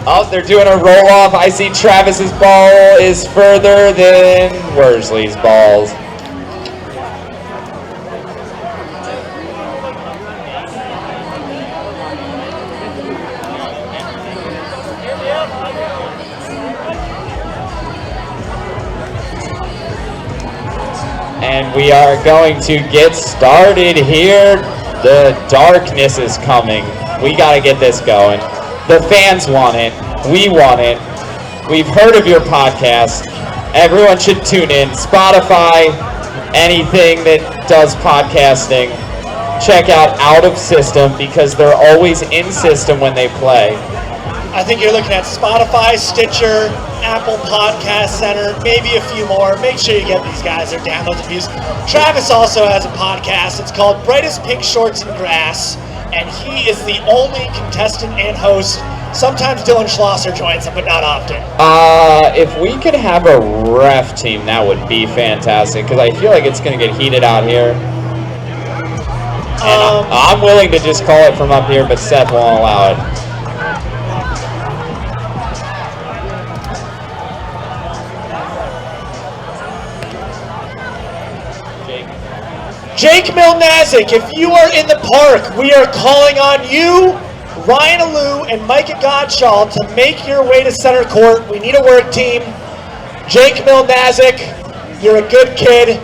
Oh, they're doing a roll-off. I see Travis's ball is further than Worsley's balls. And we are going to get started here. The darkness is coming. We got to get this going. The fans want it. We want it. We've heard of your podcast. Everyone should tune in. Spotify, anything that does podcasting. Check out of System because they're always in system when they play. I think you're looking at Spotify, Stitcher, Apple Podcast Center, maybe a few more. Make sure you get these guys their downloads and views. Travis also has a podcast. It's called Brightest Pink Shorts and Grass, and he is the only contestant and host. Sometimes Dylan Schlosser joins him, but not often. If we could have a ref team, that would be fantastic, because I feel like it's going to get heated out here. And I'm willing to just call it from up here, but Seth won't allow it. Jake Milnazik, if you are in the park, we are calling on you, Ryan Alou, and Micah Godshaw to make your way to center court. We need a work team. Jake Milnazik, you're a good kid,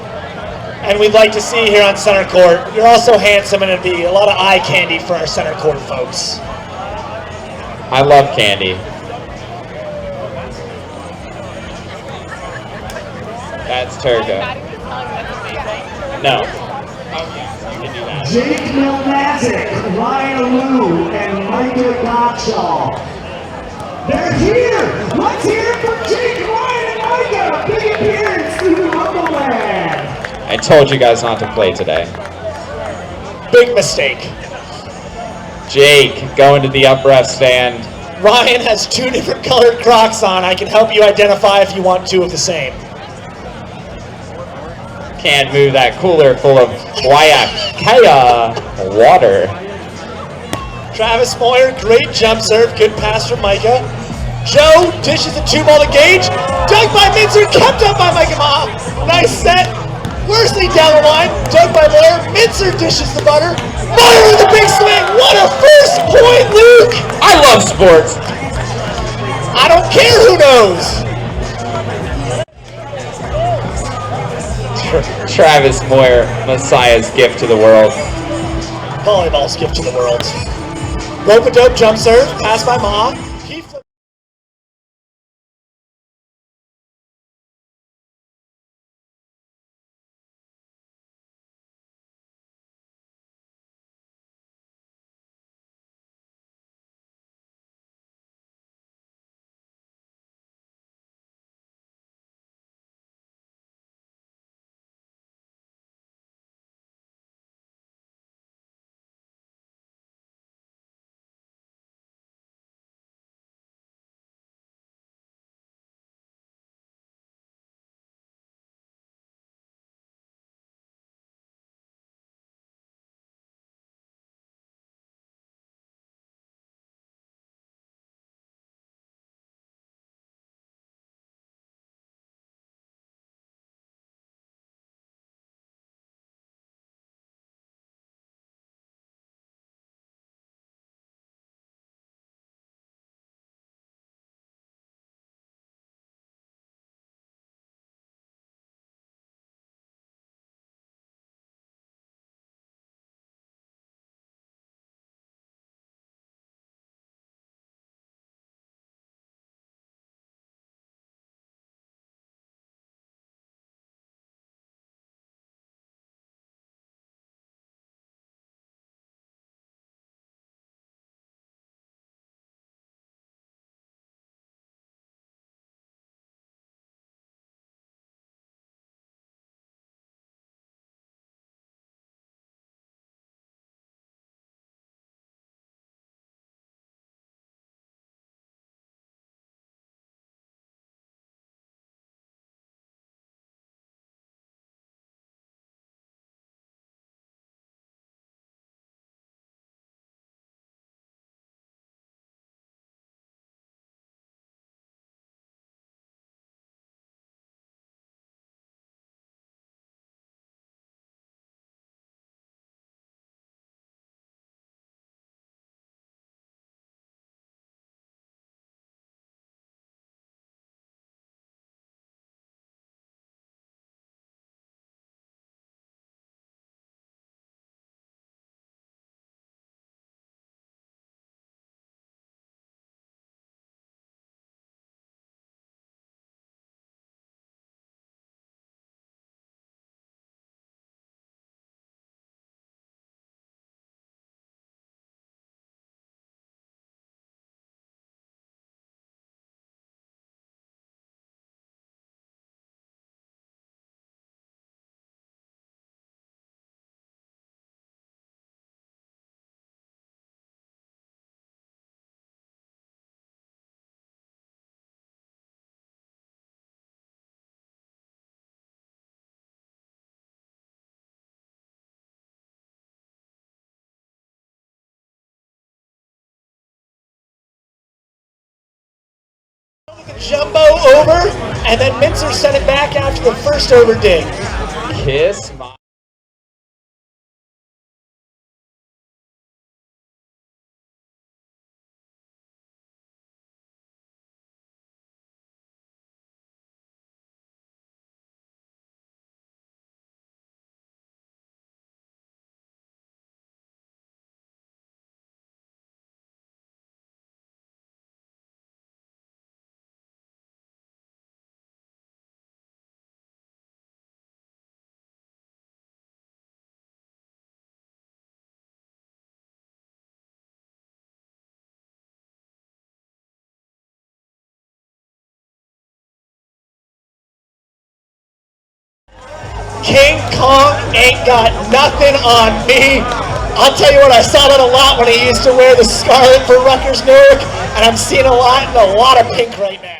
and we'd like to see you here on center court. You're also handsome, and it'd be a lot of eye candy for our center court folks. I love candy. That's Turco. No. Jake Milnazik, Ryan Alou, and Micah Godshaw. They're here! Let's hear it from Jake, Ryan, and Micah! Big appearance to the Motherland! I told you guys not to play today. Big mistake. Jake going to the up ref stand. Ryan has two different colored Crocs on. I can help you identify if you want two of the same. Can't move that cooler full of Guayacaya water. Travis Moyer, great jump serve, good pass from Micah. Joe dishes a two-ball to Gage. Dug by Minzer, kept up by Micah Ma. Nice set. Worsley down the line, dug by Moyer. Minzer dishes the butter. Moyer with a big swing. What a first point, Luke! I love sports. I don't care who knows. Travis Moyer, Messiah's gift to the world. Volleyball's gift to the world. Rope-a-dope jump serve, pass by Ma. Jumbo over, and then Mintzer sent it back after the first over dig. Kiss my... King Kong ain't got nothing on me. I'll tell you what, I saw that a lot when he used to wear the scarlet for Rutgers Newark, and I'm seeing a lot in a lot of pink right now.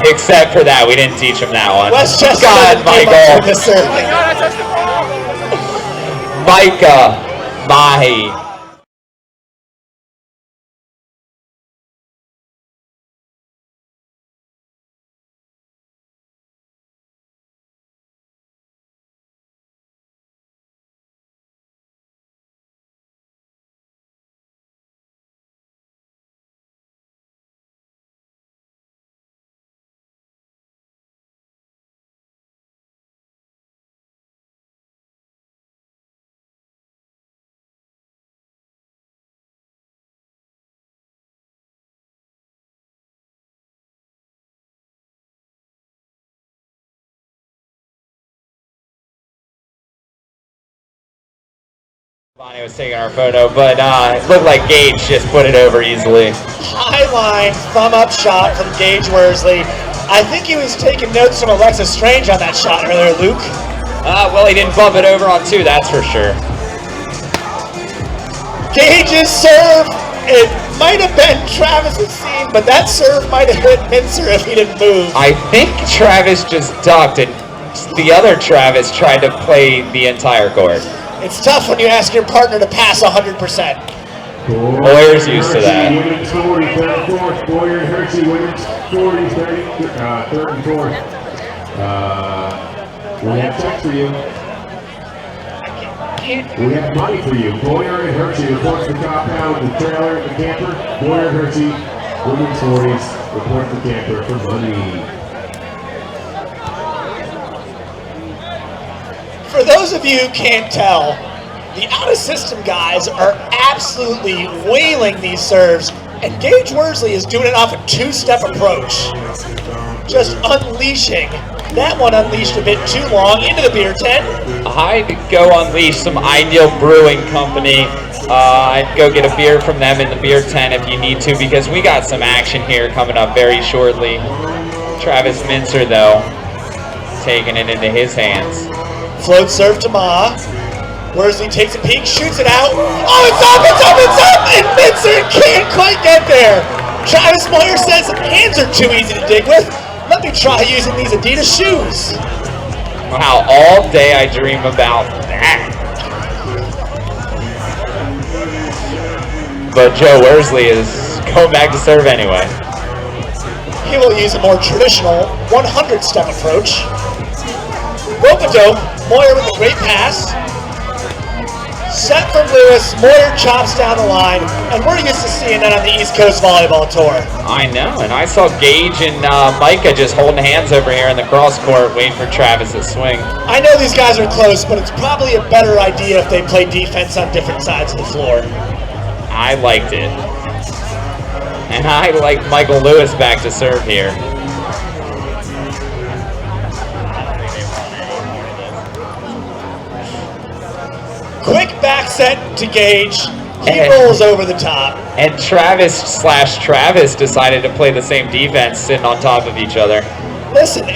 Except for that, we didn't teach him that one. Westchester God, Michael. the serve. Micah Mahi. Bonnie was taking our photo, but it looked like Gage just put it over easily. High line, thumb up shot from Gage Worsley. I think he was taking notes from Alexa Strange on that shot earlier, Luke. Well, he didn't bump it over on two, that's for sure. Gage's serve, it might have been Travis's seam, but that serve might have hit Mincer if he didn't move. I think Travis just ducked and the other Travis tried to play the entire court. It's tough when you ask your partner to pass 100%. Boyer's used to that. Women's 40, third and fourth. Boyer and Hershey, women's 40, third and fourth. We have checks for you. We have money for you. Boyer and Hershey reports the compound, the trailer, the camper. Boyer and Hershey, women's 40s, report the camper for money. For those of you who can't tell, the out-of-system guys are absolutely wailing these serves, and Gage Worsley is doing it off a two-step approach. Just unleashing. That one unleashed a bit too long into the beer tent. I'd go unleash some Ideal Brewing Company. I'd go get a beer from them in the beer tent if you need to, because we got some action here coming up very shortly. Travis Mincer, though, taking it into his hands. Float serve to Ma. Worsley takes a peek, shoots it out. Oh, it's up, it's up, it's up! And Mincer can't quite get there. Travis Moyer says hands are too easy to dig with. Let me try using these Adidas shoes. Wow, all day I dream about that. But Joe Worsley is going back to serve anyway. He will use a more traditional 100-step approach. Rope-a-dope. Moyer with a great pass. Set from Lewis. Moyer chops down the line. And we're used to seeing that on the East Coast Volleyball Tour. I know, and I saw Gage and Micah just holding hands over here in the cross court waiting for Travis to swing. I know these guys are close, but it's probably a better idea if they play defense on different sides of the floor. I liked it. And I like Michael Lewis back to serve here. Quick back set to Gage. He rolls over the top. And Travis decided to play the same defense, sitting on top of each other. Listen,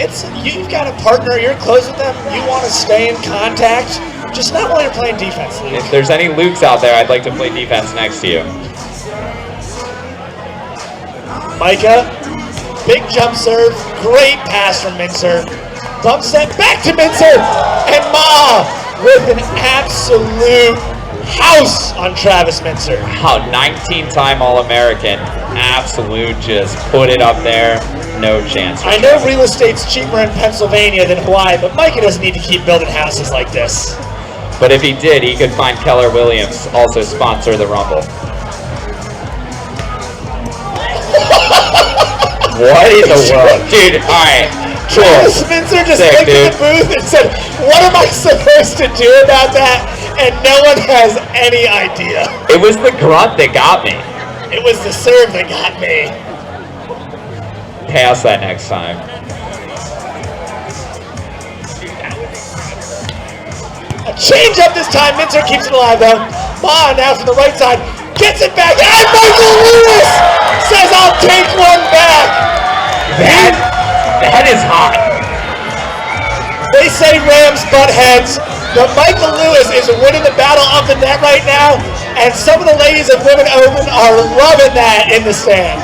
you've got a partner, you're close with them, you want to stay in contact, just not while you're playing defense, Luke. If there's any Lukes out there, I'd like to play defense next to you. Micah, big jump serve, great pass from Mincer. Bump set back to Mincer, and Ma with an absolute house on Travis Mincer. Wow, 19-time All-American. Absolute, just put it up there. No chance. I know real estate's cheaper in Pennsylvania than Hawaii, but Micah doesn't need to keep building houses like this. But if he did, he could find Keller Williams, also sponsor the Rumble. What in the world? Dude, alright. Travis Mincer just looked at the booth and said, what am I supposed to do about that? And no one has any idea. It was the grunt that got me. It was the serve that got me. Pass that next time. A change up this time. Mincer keeps it alive though. Ma now from the right side. Gets it back. And Michael Lewis says, I'll take one back. That is hot. They say Rams butt heads, but Michael Lewis is winning the battle of the net right now, and some of the ladies of Women Open are loving that in the stand.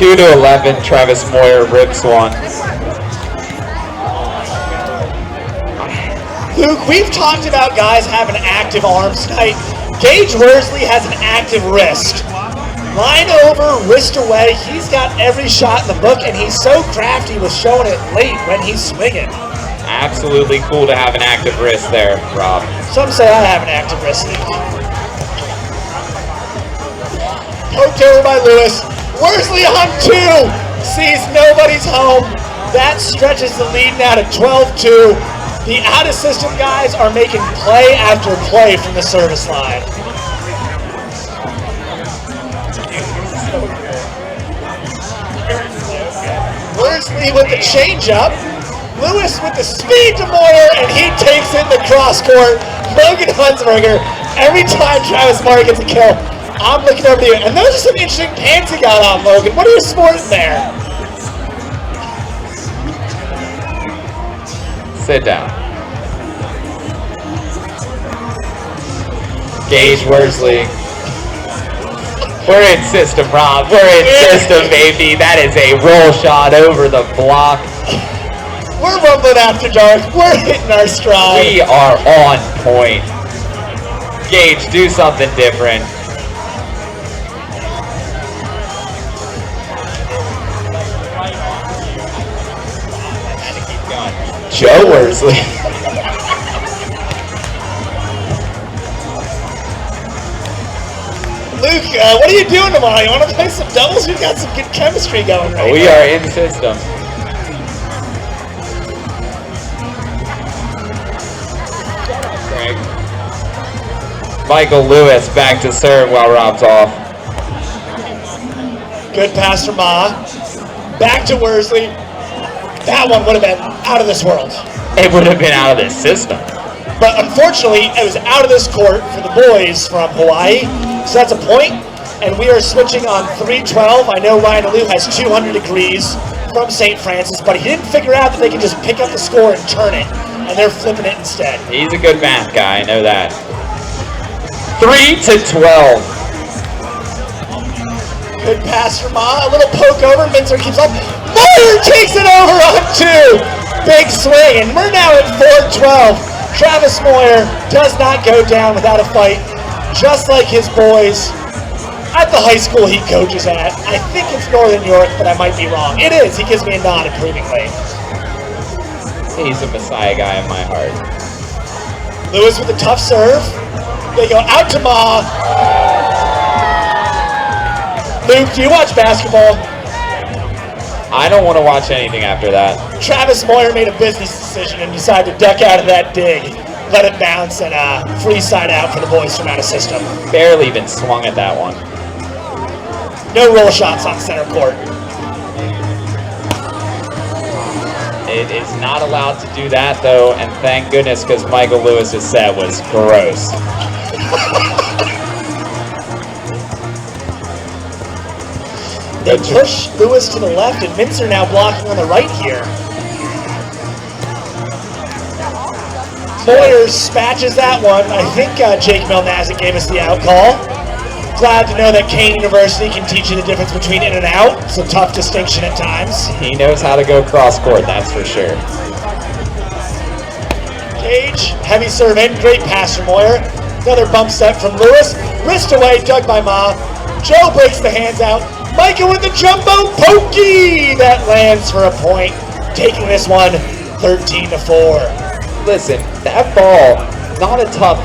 2-11, Travis Moyer rips one. Luke, we've talked about guys having active arms tonight. Gage Worsley has an active wrist. Line over, wrist away. He's got every shot in the book, and he's so crafty with showing it late when he's swinging. Absolutely cool to have an active wrist there, Rob. Some say I have an active wrist. Poked over by Lewis. Worsley on 2. Sees nobody's home. That stretches the lead now to 12-2. The out-of-system guys are making play after play from the service line. Worsley with the changeup. Lewis with the speed to Moyer, and he takes it in the cross court. Logan Hunsberger, every time Travis Moyer gets a kill, I'm looking over to you. And those are some interesting pants you got on, Logan. What are you sporting there? Sit down. Gage Worsley. We're in system, Rob. We're in system, baby. That is a roll shot over the block. We're rumbling after dark. We're hitting our stride. We are on point. Gage, do something different. Joe Worsley. Luke, what are you doing tomorrow? You want to play some doubles? We've got some good chemistry going right We now. are in system. Michael Lewis back to serve while Rob's off. Good pass from Ma. Back to Worsley. That one would have been out of this world. It would have been out of this system. But unfortunately, it was out of this court for the boys from Hawaii. So that's a point. And we are switching on 3-12. I know Ryan Alou has 200 degrees from St. Francis, but he didn't figure out that they can just pick up the score and turn it. And they're flipping it instead. He's a good math guy, I know that. 3-12. Good pass from Ma. A little poke over. Minzer keeps up. Moyer takes it over on 2. Big swing. And we're now at 4-12. Travis Moyer does not go down without a fight. Just like his boys at the high school he coaches at. I think it's Northern York, but I might be wrong. It is. He gives me a nod approvingly. He's a Messiah guy in my heart. Lewis with a tough serve. They go out to Ma. Luke, do you watch basketball? I don't want to watch anything after that. Travis Moyer made a business decision and decided to duck out of that dig. Let it bounce and free side out for the boys from out of system. Barely even swung at that one. No roll shots on center court. It is not allowed to do that though, and thank goodness because Michael Lewis's set was gross. They push Lewis to the left, and Minzer now blocking on the right here. Moyer spatches that one. I think Jake Melnazic gave us the out call. Glad to know that Kane University can teach you the difference between in and out. It's a tough distinction at times. He knows how to go cross court, that's for sure. Gage, heavy serve in, great pass from Moyer. Another bump set from Lewis. Wrist away, dug by Ma. Joe breaks the hands out. Micah with the jumbo pokey! That lands for a point. Taking this one 13-4. Listen, that ball, not a tough,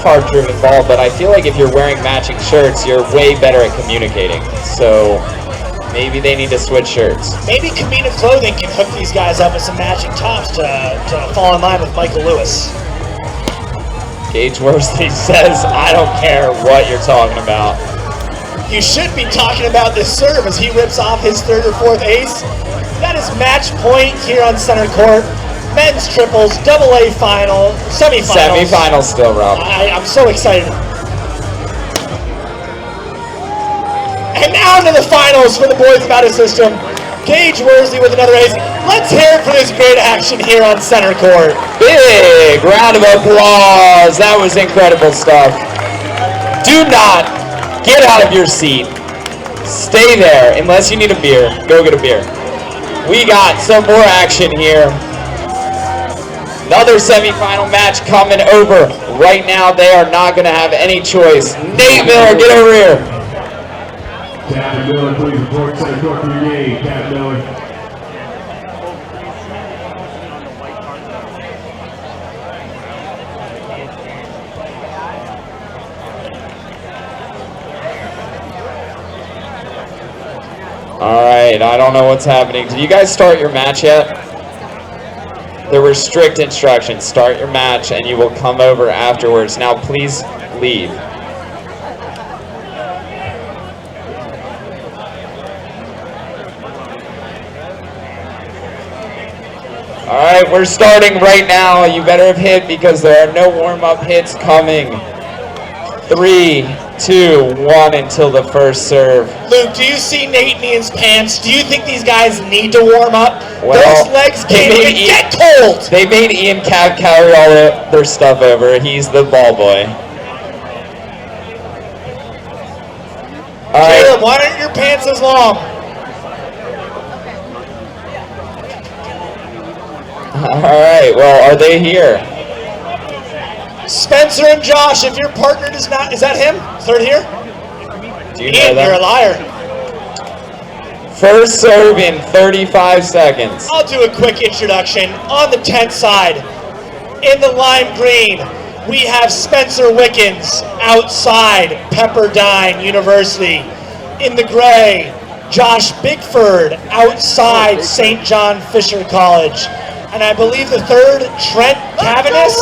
hard-driven ball, but I feel like if you're wearing matching shirts, you're way better at communicating. So maybe they need to switch shirts. Maybe Kamina Clothing can hook these guys up with some matching tops to fall in line with Michael Lewis. Gage Worsley says, I don't care what you're talking about. You should be talking about this serve as he rips off his third or fourth ace. That is match point here on center court. Men's triples, AA final, semifinals. Semifinals still, Rob. I'm so excited. And now into the finals for the boys of out of system. Gage Worsley with another ace. Let's hear it for this great action here on center court. Big round of applause. That was incredible stuff. Do not get out of your seat. Stay there unless you need a beer. Go get a beer. We got some more action here. Another semifinal match coming over. Right now, they are not going to have any choice. Nate Miller, get over here. Captain Miller, please report center court for your game. Captain Miller. All right, I don't know what's happening. Did you guys start your match yet? There were strict instructions. Start your match and you will come over afterwards. Now please leave. All right, we're starting right now. You better have hit because there are no warm-up hits coming. 3, 2, 1 until the first serve. Luke, do you see Nate and Ian's pants? Do you think these guys need to warm up? Well, those legs can't even get cold. They made Ian carry all their stuff over. He's the ball boy. All right. Caleb, why aren't your pants as long? All right, well, are they here? Spencer and Josh, if your partner does not, is that him? Third here? Do you know Ian, you're a them? liar. First serve in 35 seconds. I'll do a quick introduction. On the 10th side, in the lime green, we have Spencer Wickens, outside Pepperdine University. In the gray, Josh Bigford, outside St. John Fisher College. And I believe the third, Trent Cavanis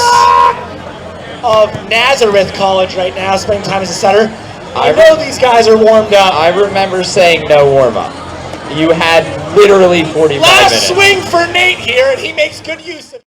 of Nazareth College right now, spending time as a setter. I know these guys are warmed up. I remember saying no warm-up. You had literally 45 minutes. Last swing for Nate here, and he makes good use of it.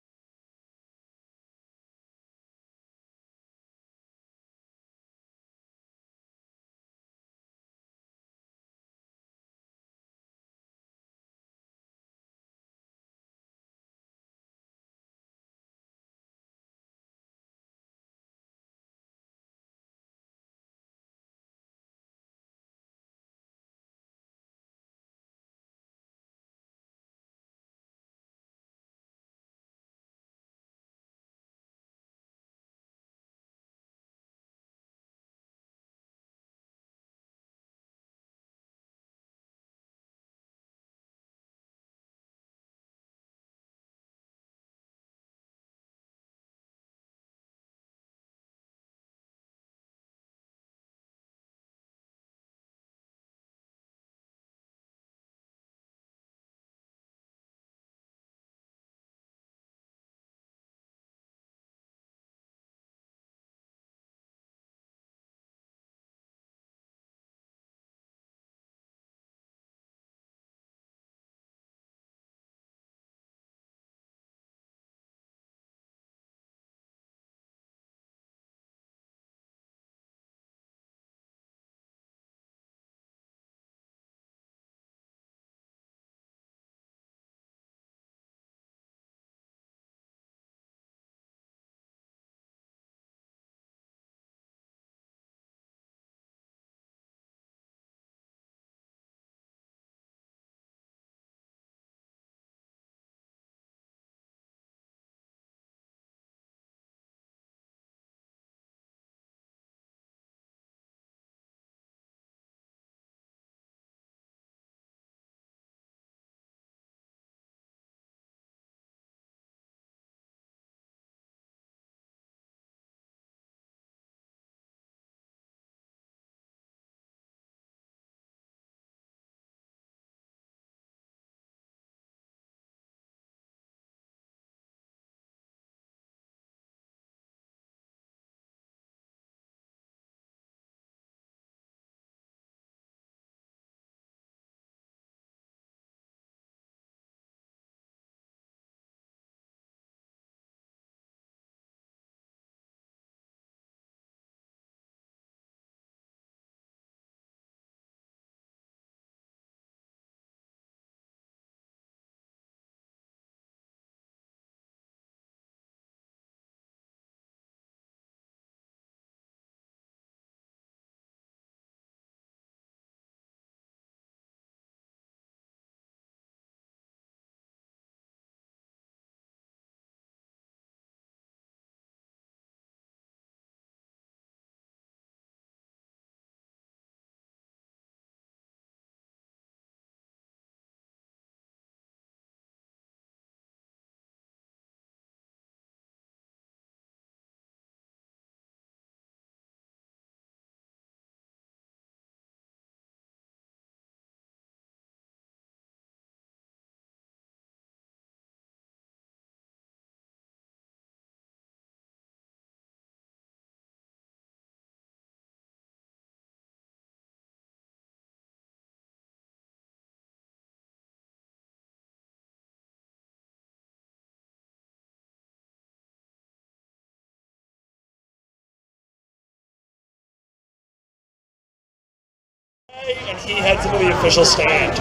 And he heads into the official stand.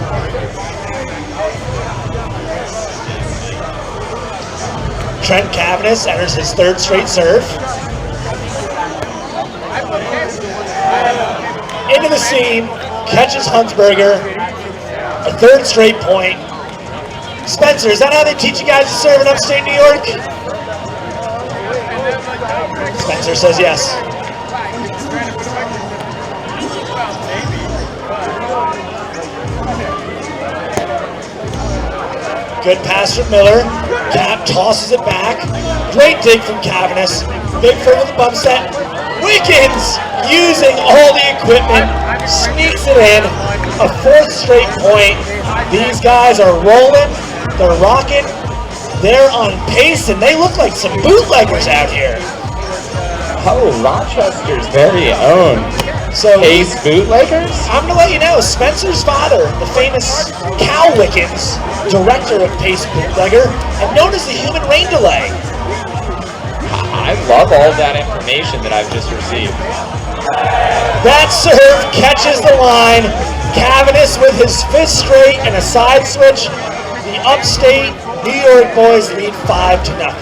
Trent Cavanis enters his third straight serve. Into the seam, catches Huntsberger. A third straight point. Spencer, is that how they teach you guys to serve in upstate New York? Spencer says yes. Good pass from Miller. Cap tosses it back. Great dig from Cavanis. Bigford with the bump set. Wickens using all the equipment. Sneaks it in. A fourth straight point. These guys are rolling. They're rocking. They're on pace, and they look like some bootleggers out here. Oh, Rochester's very own. So Pace bootleggers? I'm going to let you know, Spencer's father, the famous Cal Wickens, director of Pace Bootlegger, and known as the human rain delay. I love all that information that I've just received. That serve catches the line. Cavanis with his fifth straight and a side switch. The upstate New York boys lead 5-0.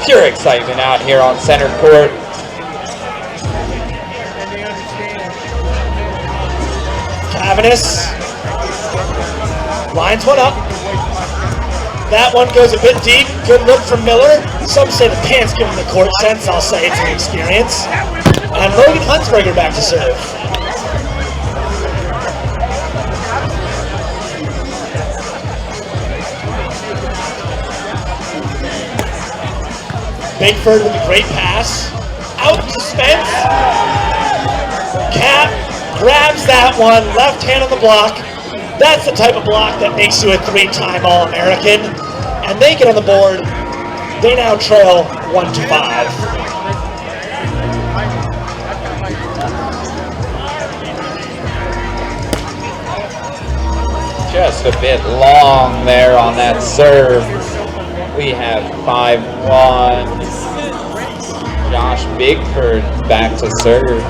Pure excitement out here on center court. Cavanis lines one up. That one goes a bit deep. Good look from Miller. Some say the pants give him the court sense. I'll say it's an experience. And Logan Huntsberger back to serve. Bigford with a great pass. Out to Spence. Cap grabs that one. Left hand on the block. That's the type of block that makes you a three-time All-American. And they get on the board. They now trail 1-5. Just a bit long there on that serve. We have 5-1. Josh Bigford back to serve.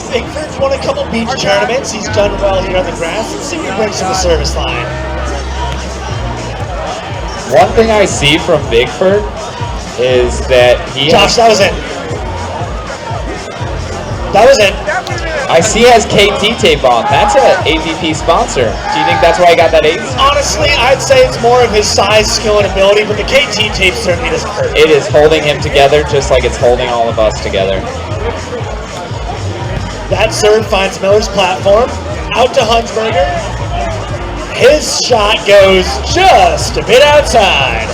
Bigford's won a couple beach tournaments. He's done well here on the grass. Let's see what he brings to the service line. One thing I see from Bigford is that he Josh, that was it. That was it. I see he has KT tape on. That's an AVP sponsor. Do you think that's why he got that ace? Honestly, I'd say it's more of his size, skill, and ability, but the KT tape certainly doesn't hurt. It is holding him together just like it's holding all of us together. That serve finds Miller's platform. Out to Huntsberger. His shot goes just a bit outside.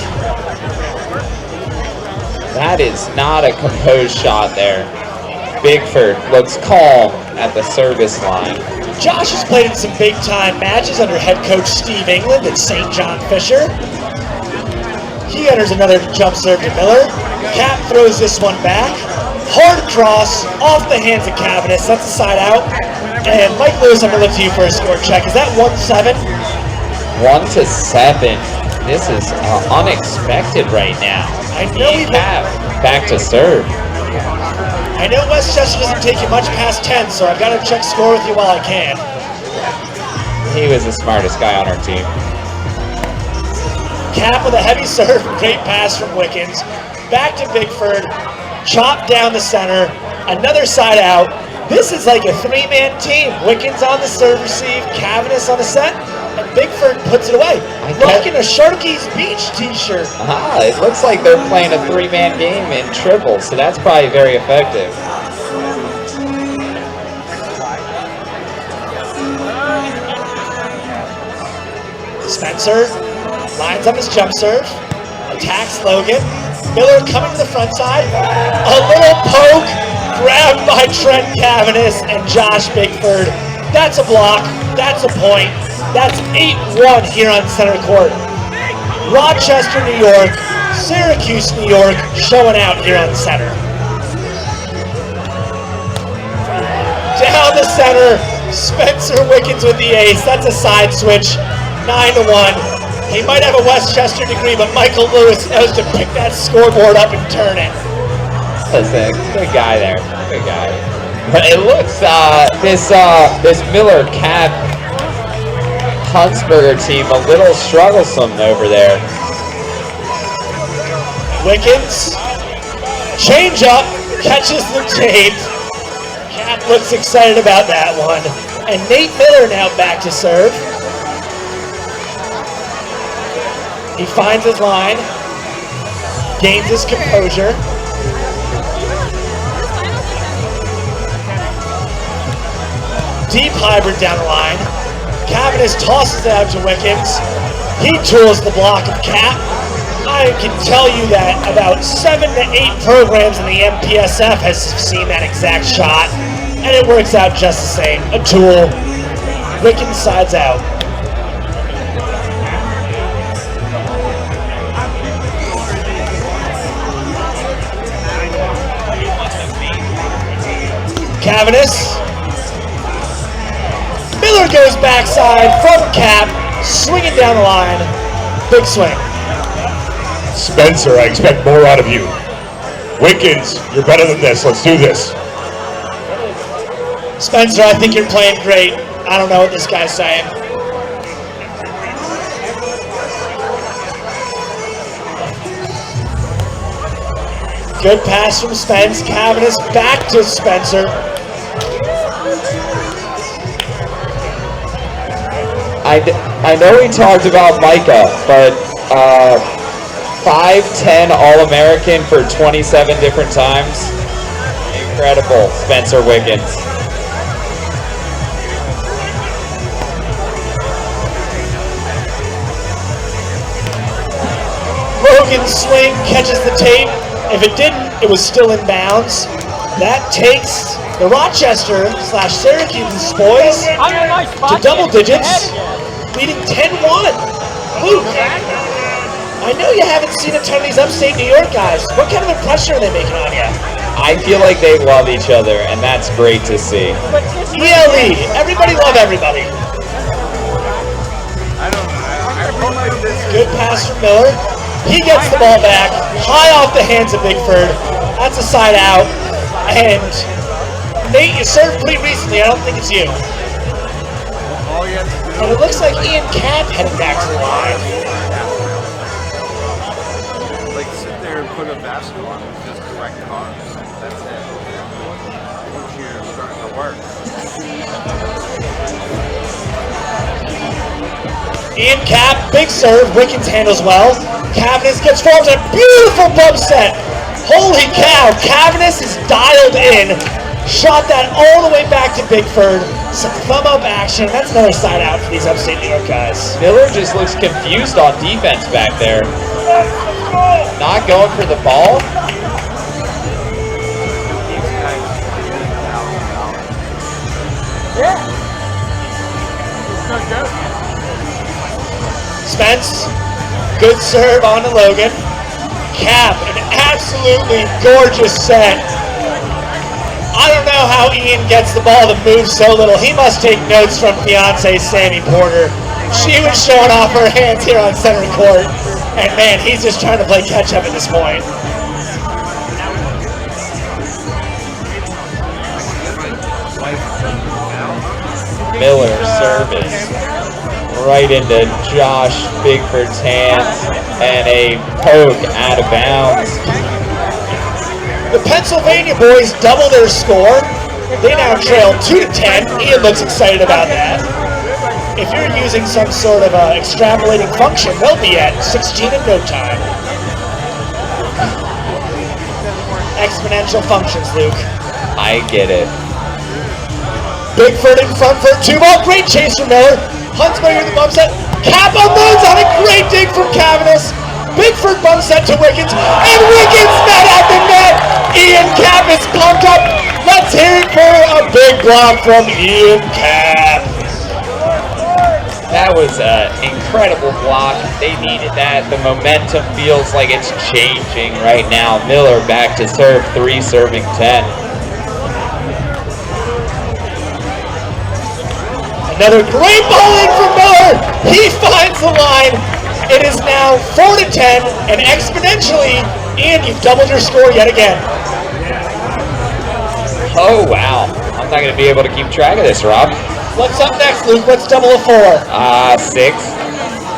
That is not a composed shot there. Bigford looks calm at the service line. Josh has played in some big-time matches under head coach Steve England at St. John Fisher. He enters another jump serve to Miller. Cap throws this one back. Hard cross off the hands of Cavanis. That's a side out. And Mike Lewis, I'm going to look to you for a score check. Is that 1-7? 1-7. This is unexpected right now. I know we have back to serve. I know Westchester doesn't take you much past 10, so I've got to check score with you while I can. He was the smartest guy on our team. Cap with a heavy serve, great pass from Wickens. Back to Bigford, chop down the center, another side out. This is like a three-man team. Wickens on the serve receive, Cavanis on the set, and Bigford puts it away. Rocking a Sharky's Beach t-shirt. It looks like they're playing a three-man game in triple, so that's probably very effective. Spencer lines up his jump serve, attacks Logan. Miller coming to the front side. A little poke, grabbed by Trent Cavanis and Josh Bigford. That's a block, that's a point. That's 8-1 here on center court. Rochester, New York, Syracuse, New York, showing out here on center. Down the center, Spencer Wickens with the ace. That's a side switch, 9-1. He might have a Westchester degree, but Michael Lewis knows to pick that scoreboard up and turn it. Listen, good guy there. Good guy. But it looks, this Miller Cap Huntsberger team a little strugglesome over there. Wickens, change up, catches the tape. Cap looks excited about that one. And Nate Miller now back to serve. He finds his line, gains his composure. Deep hybrid down the line. Cavanis tosses it out to Wickens. He tools the block of Cap. I can tell you that about 7 to 8 programs in the MPSF has seen that exact shot, and it works out just the same. A tool. Wickens sides out. Cavanis. Miller goes backside from Cap, swinging down the line. Big swing. Spencer, I expect more out of you. Wickens, you're better than this. Let's do this. Spencer, I think you're playing great. I don't know what this guy's saying. Good pass from Spence. Cavanis back to Spencer. I know we talked about Micah, but 5'10" All-American for 27 different times. Incredible, Spencer Wickens. Logan's swing catches the tape. If it didn't, it was still in bounds. That takes the Rochester/Syracuse boys to double digits, leading 10-1. Luke, I know you haven't seen a ton of these upstate New York guys. What kind of impression are they making on you? I feel like they love each other, and that's great to see. ELE, everybody love everybody. Good pass from Miller. He gets the ball back, high off the hands of Bigford. That's a side out. And Nate, you served pretty recently. I don't think it's you. And it looks like Ian Cap headed back to the line. Like sit there and put a basketball on with just direct cars. That's it. Once you're starting to work. Ian Cap, big serve. Wickens handles well. Cavanis gets forward. A beautiful bump set. Holy cow, Cavanis is dialed in. Shot that all the way back to Bigford. Some thumb up action. That's another side out for these upstate New York guys. Miller just looks confused on defense back there. Not going for the ball. Spence, good serve on to Logan. Cap, an absolutely gorgeous set. I don't know how Ian gets the ball to move so little. He must take notes from fiance Sammy Porter. She was showing off her hands here on center court. And man, he's just trying to play catch up at this point. Miller service right into Josh Bigford's hands and a poke out of bounds. The Pennsylvania boys double their score. They now trail 2-10. Ian looks excited about that. If you're using some sort of extrapolating function, they'll be at 16 in no time. Exponential functions, Luke. I get it. Bigford in front for a 2-ball. Great chase from Miller. Huntsberger the bump set. Cap unloads on a great dig from Cavanis. Bigford bump set to Wickens. And Wickens met at the net. Ian Cap is pumped up. Let's hear it for a big block from Ian Cap. That was an incredible block. They needed that. The momentum feels like it's changing right now. Miller back to serve 3, serving 10. Another great ball in from Miller. He finds the line. It is now 4-10, and exponentially, Ian, you've doubled your score yet again. Oh, wow. I'm not going to be able to keep track of this, Rob. What's up next, Luke? What's double a 4? 6.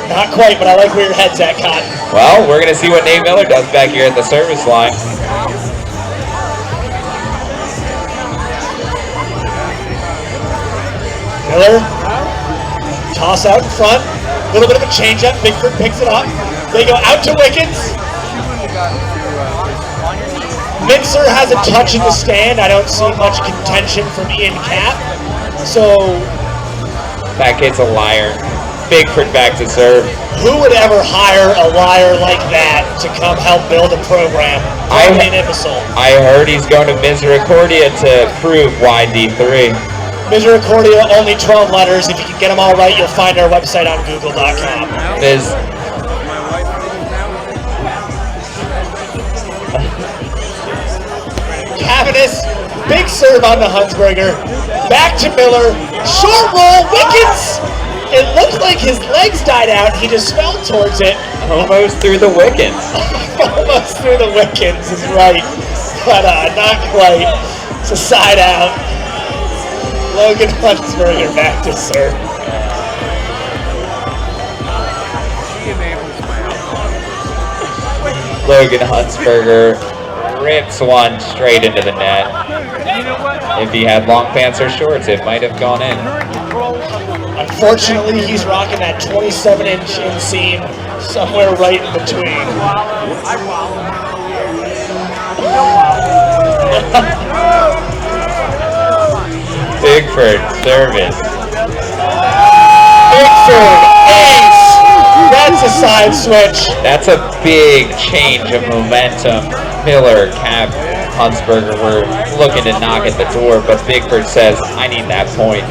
Not quite, but I like where your head's at, Cotton. Well, we're going to see what Nate Miller does back here at the service line. Miller, toss out in front. A little bit of a change-up. Bigford picks it up. They go out to Wickens. Mincer has a touch in the stand. I don't see much contention from Ian Cap. So, That kid's a liar. Bigford back to serve. who would ever hire a liar like that to come help build a program? Probably an imbecile. I heard he's going to Misericordia to prove YD3. Misericordia, only 12 letters. If you can get them all right, you'll find our website on google.com. Miz. Cavanis, big serve on the Hunsberger. Back to Miller. Short roll, Wickens. It looked like his legs died out. He just fell towards it. Almost through the Wickens. Almost through the Wickens is right, but not quite. It's a side out. Logan Hunsberger back to serve. Logan Hunsberger rips one straight into the net. If he had long pants or shorts, it might have gone in. Unfortunately, he's rocking that 27-inch inseam somewhere right in between. Bigford service. Bigford, ace! That's a side switch. That's a big change of momentum. Miller, Cap, Hunsberger were looking to knock at the door, but Bigford says, I need that point.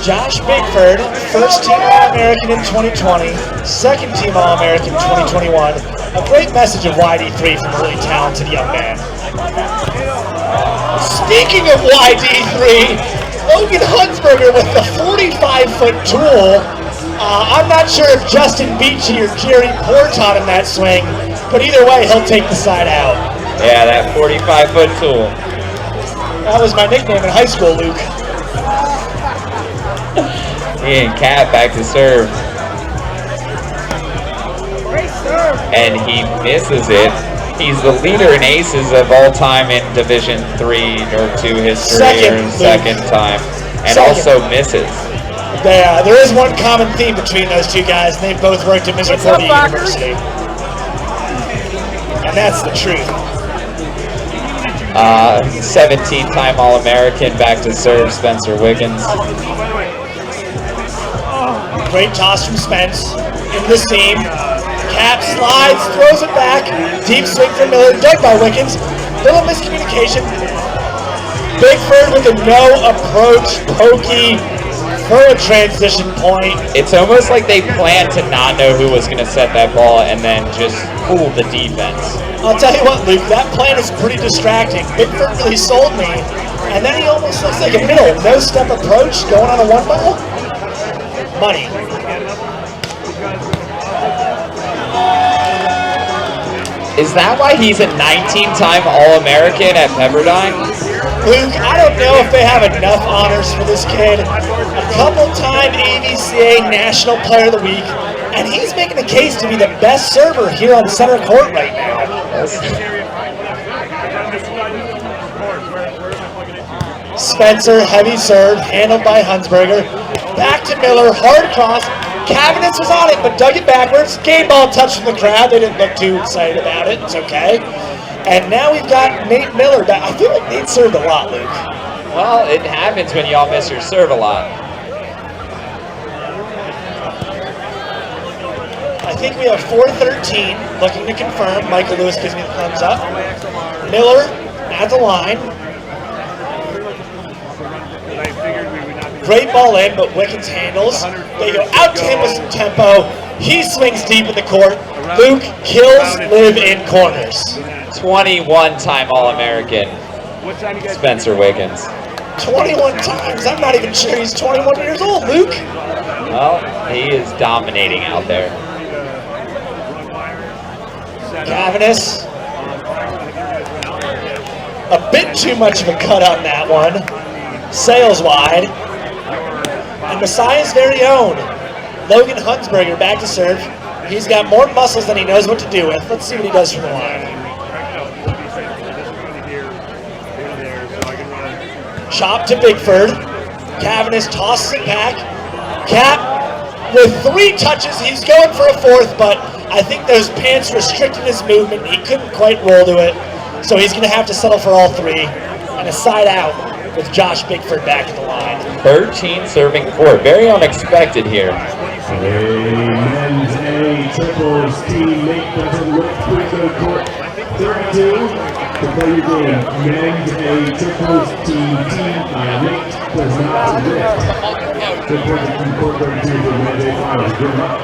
Josh Bigford, first team All-American in 2020, second team All-American in 2021. A great message of YD3 from a really talented young man. Speaking of YD3, Logan Hunsberger with the 45-foot tool. I'm not sure if Justin Beachy or Jerry Poor taught him that swing, but either way, he'll take the side out. Yeah, that 45-foot tool. That was my nickname in high school, Luke. Ian Cap back to serve. And he misses it. He's the leader in aces of all time in Division 3 or 2 history, second time. And also misses. There is one common theme between those two guys, and they both worked at Misericordia University. And that's the truth. 17-time All-American back to serve, Spencer Wiggins. Great toss from Spence into the seam. Cap slides, throws it back. Deep swing from Miller, dug by Wiggins. Little miscommunication. Bigford with a no approach, pokey for a transition point. It's almost like they planned to not know who was going to set that ball and then just fool the defense. I'll tell you what, Luke, that plan is pretty distracting. Bigford really sold me, and then he almost looks like a middle no-step approach going on a one ball. Money. Is that why he's a 19-time All-American at Pepperdine? Luke, I don't know if they have enough honors for this kid. A couple-time AVCA National Player of the Week, and he's making a case to be the best server here on center court right now. Spencer, heavy serve, handled by Hunsberger. Back to Miller, hard cross. Cavanis was on it, but dug it backwards. Game ball touch from the crowd. They didn't look too excited about it. It's okay. And now we've got Nate Miller back. I feel like Nate served a lot, Luke. Well, it happens when y'all miss your serve a lot. I think we have 4-13 looking to confirm. Michael Lewis gives me the thumbs up. Miller at the line. Great ball in, but Wickens handles. They go out to him with some tempo. He swings deep in the court. Luke, kills live in corners. 21-time All-American, Spencer Wiggins. 21 times. I'm not even sure he's 21 years old, Luke. Well, he is dominating out there. Cavanis. A bit too much of a cut on that one. Sails wide. And Messiah's very own Logan Hunsberger back to serve. He's got more muscles than he knows what to do with. Let's see what he does from the line. Chop to Bigford. Cavaniss tosses it back. Cap with 3 touches. He's going for a 4th, but I think those pants restricted his movement. He couldn't quite roll to it. So he's going to have to settle for all 3. And a side out with Josh Bigford back at the line. 13 serving 4. Very unexpected here. Men's A triples team Nate doesn't look quick to the court. 32 to play your game. Men's A triples team Nate does not lift. Good point from court 32 for men's A finals. Good luck.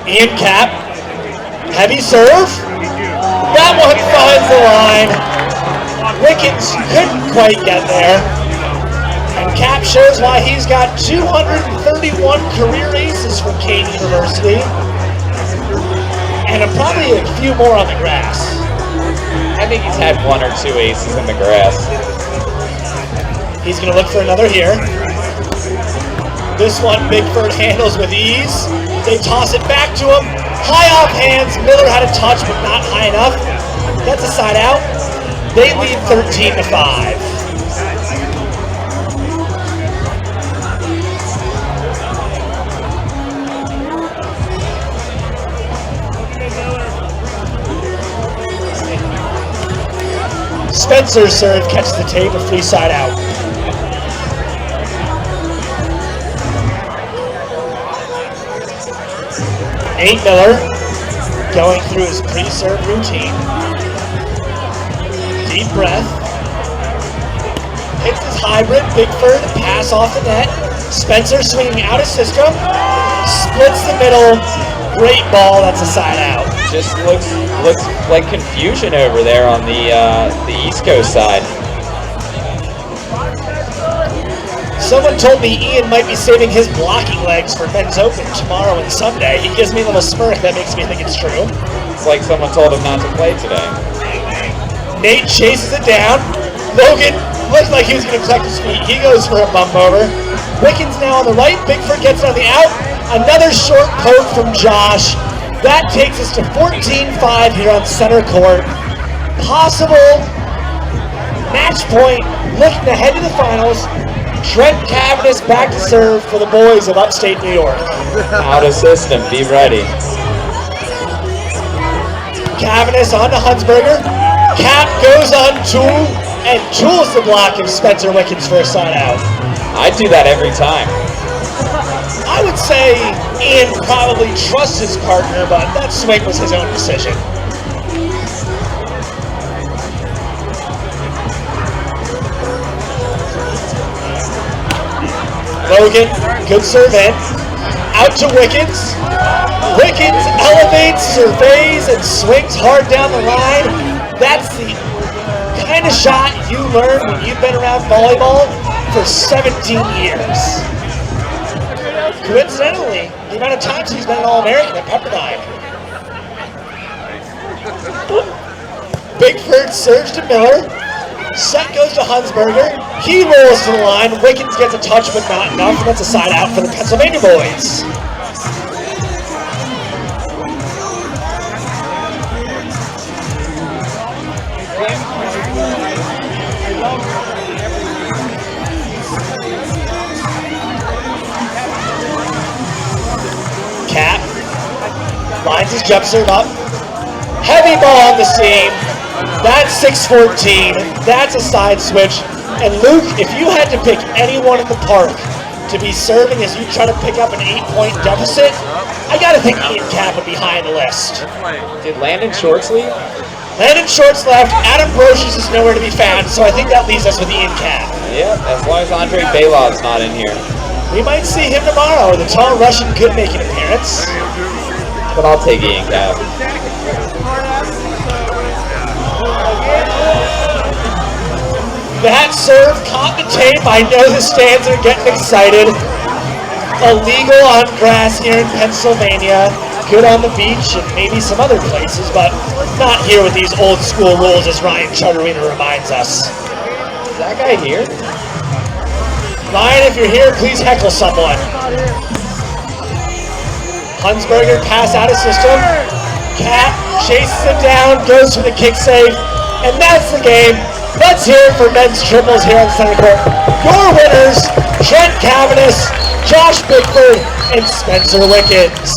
Ian Cap, heavy serve. That one finds the line. Wickens couldn't quite get there. And Cap shows why he's got 231 career aces from Kane University. And probably a few more on the grass. I think he's had 1 or 2 aces in the grass. He's going to look for another here. This one Bigford handles with ease. They toss it back to him. High off hands. Miller had a touch, but not high enough. That's a side out. They lead 13-5. Spencer's serve catches the tape, a free side out. Nate Miller going through his pre-serve routine. Deep breath. Hits his hybrid, Bigford, pass off the net. Spencer swinging out of system. Splits the middle. Great ball, that's a side out. Just looks like confusion over there on the East Coast side. Someone told me Ian might be saving his blocking legs for Men's Open tomorrow and Sunday. He gives me a little smirk that makes me think it's true. It's like someone told him not to play today. Nate chases it down. Logan looks like he was going to collect his feet. He goes for a bump over. Wickens now on the right. Bigford gets it on the out. Another short poke from Josh. That takes us to 14-5 here on center court. Possible match point looking ahead to the finals. Trent Cavaniss back to serve for the boys of upstate New York. Out of system, be ready. Cavaniss on to Hunsberger. Cap goes on Tool and tools the block of Spencer Wickens for a side out. I do that every time. I would say Ian probably trusts his partner, but that swing was his own decision. Logan, good serve in. Out to Wickens. Wickens elevates, surveys, and swings hard down the line. That's the kind of shot you learn when you've been around volleyball for 17 years. Coincidentally, the amount of times he's been an All-American at Pepperdine. Bigford serves to Miller. Set goes to Hunsberger. He rolls to the line. Wickens gets a touch, but not enough. And that's a side out for the Pennsylvania boys. Cap lines his jump serve up. Heavy ball on the seam. That's 6-14. That's a side switch. And Luke, if you had to pick anyone in the park to be serving as you try to pick up an 8-point deficit, I gotta think Ian Cap would be high on the list. Did Landon Shorts leave? Landon Shorts left. Adam Brocious is nowhere to be found, so I think that leaves us with Ian Cap. Yeah, as long as Andre Bailov's not in here. We might see him tomorrow. The tall Russian could make an appearance. But I'll take Ian Cap. That serve caught the tape. I know the stands are getting excited. illegal on grass here in Pennsylvania. Good on the beach and maybe some other places, but not here with these old school rules, as Ryan Charterina reminds us. Is that guy here? Ryan, if you're here, please heckle someone. Hunsberger pass out of system. Cat chases it down, goes for the kick save, and that's the game. Let's hear it for men's triples here on center court. Your winners, Trent Cavanis, Josh Bickford, and Spencer Wickens.